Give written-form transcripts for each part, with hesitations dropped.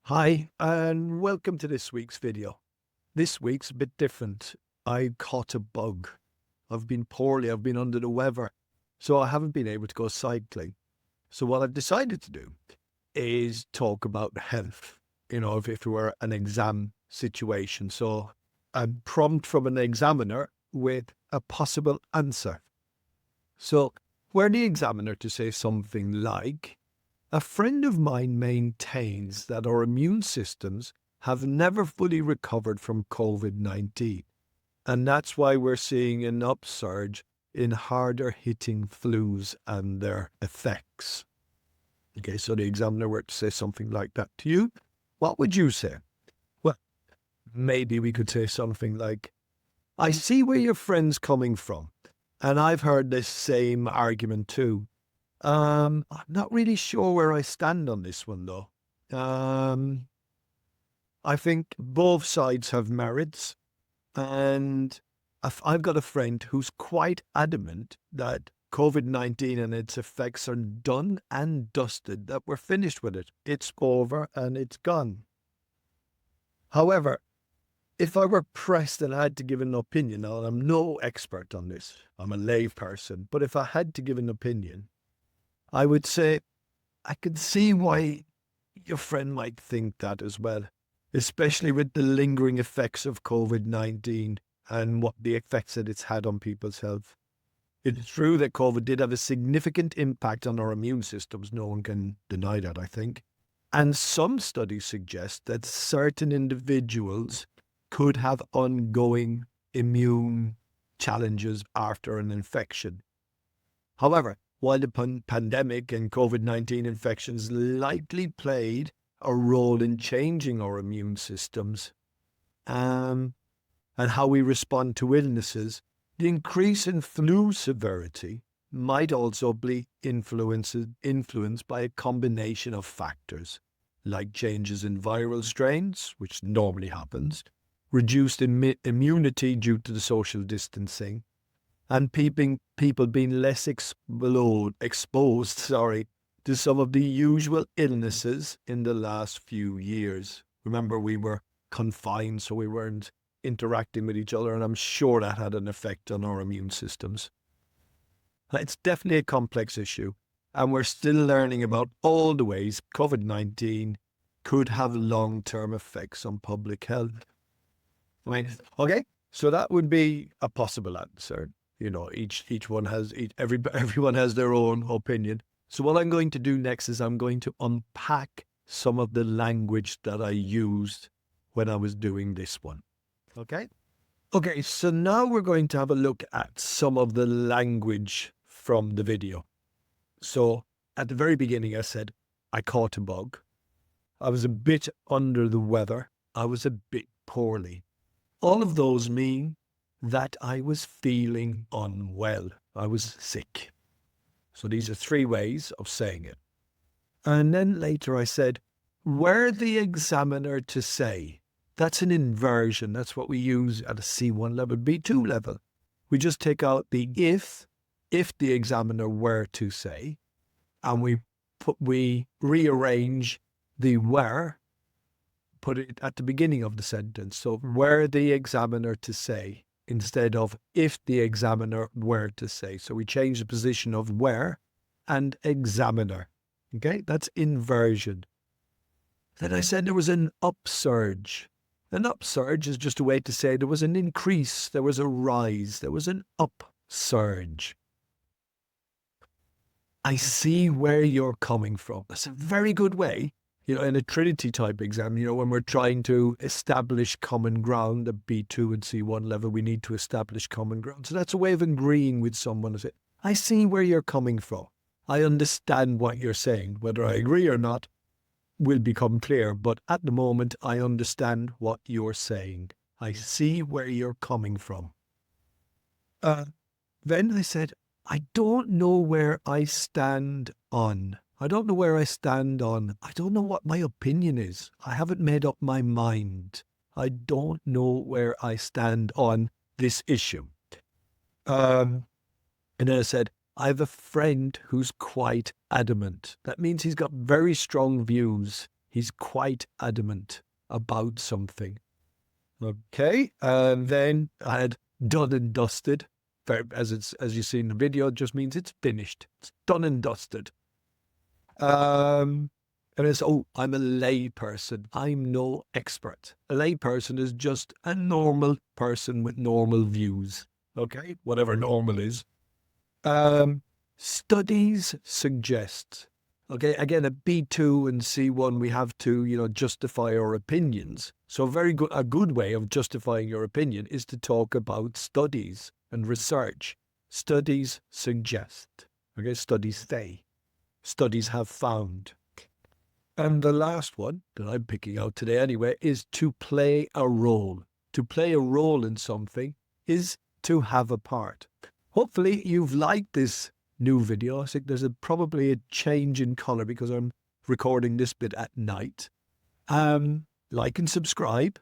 Hi, and welcome to this week's video. This week's a bit different. I caught a bug. I've been poorly, I've been under the weather, so I haven't been able to go cycling. So what I've decided to do is talk about health, if it were an exam situation. So a prompt from an examiner with a possible answer. So were the examiner to say something like, a friend of mine maintains that our immune systems have never fully recovered from COVID-19, and that's why we're seeing an upsurge in harder hitting flus and their effects. Okay, so the examiner were to say something like that to you, what would you say? Well, maybe we could say something like, I see where your friend's coming from, and I've heard this same argument too. I'm not really sure where I stand on this one, though. I think both sides have merits, and I've got a friend who's quite adamant that COVID-19 and its effects are done and dusted, that we're finished with it. It's over and it's gone. However, if I were pressed and I had to give an opinion, and I'm no expert on this, I'm a lay person, but if I had to give an opinion, I would say I can see why your friend might think that as well, especially with the lingering effects of COVID-19 and what the effects that it's had on people's health. It's true that COVID did have a significant impact on our immune systems. No one can deny that, I think. And some studies suggest that certain individuals could have ongoing immune challenges after an infection. However, while the pandemic and COVID-19 infections likely played a role in changing our immune systems and how we respond to illnesses, the increase in flu severity might also be influenced by a combination of factors, like changes in viral strains, which normally happens, reduced immunity due to the social distancing, and people being less exposed to some of the usual illnesses in the last few years. Remember, we were confined, so we weren't interacting with each other, and I'm sure that had an effect on our immune systems. It's definitely a complex issue, and we're still learning about all the ways COVID-19 could have long-term effects on public health. Okay, so that would be a possible answer. Everyone has their own opinion. So what I'm going to do next is I'm going to unpack some of the language that I used when I was doing this one. Okay? Okay, so now we're going to have a look at some of the language from the video. So at the very beginning, I said, I caught a bug. I was a bit under the weather. I was a bit poorly. All of those mean that I was feeling unwell. I was sick. So these are three ways of saying it. And then later I said, were the examiner to say, that's an inversion. That's what we use at a C1 level, B2 level. We just take out the if the examiner were to say, and we rearrange the were, put it at the beginning of the sentence. So were the examiner to say, instead of if the examiner were to say. So we change the position of were and examiner. Okay, that's inversion. Then I said there was an upsurge. An upsurge is just a way to say there was an increase, there was a rise, there was an upsurge. I see where you're coming from. That's a very good way. In a Trinity type exam, when we're trying to establish common ground at B2 and C1 level, we need to establish common ground. So that's a way of agreeing with someone to say, I see where you're coming from. I understand what you're saying. Whether I agree or not will become clear. But at the moment, I understand what you're saying. I see where you're coming from. Then I said, I don't know where I stand on. I don't know where I stand on. I don't know what my opinion is. I haven't made up my mind. I don't know where I stand on this issue. And then I said, I have a friend who's quite adamant. That means he's got very strong views He's quite adamant about something. Okay, and then I had done and dusted. As you see in the video, it just means it's finished. It's done and dusted. And it's, oh, I'm a lay person. I'm no expert. A lay person is just a normal person with normal views. Okay, whatever normal is. Studies suggest. Okay, again, at B2 and C1, we have to, justify our opinions. So a good way of justifying your opinion is to talk about studies and research. Studies suggest. Okay, studies say. Studies have found. And the last one that I'm picking out today anyway is to play a role. To play a role in something is to have a part. Hopefully you've liked this new video. I think there's probably a change in color because I'm recording this bit at night. Like and subscribe,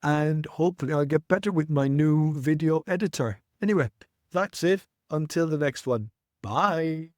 and hopefully I'll get better with my new video editor. Anyway, that's it. Until the next one. Bye.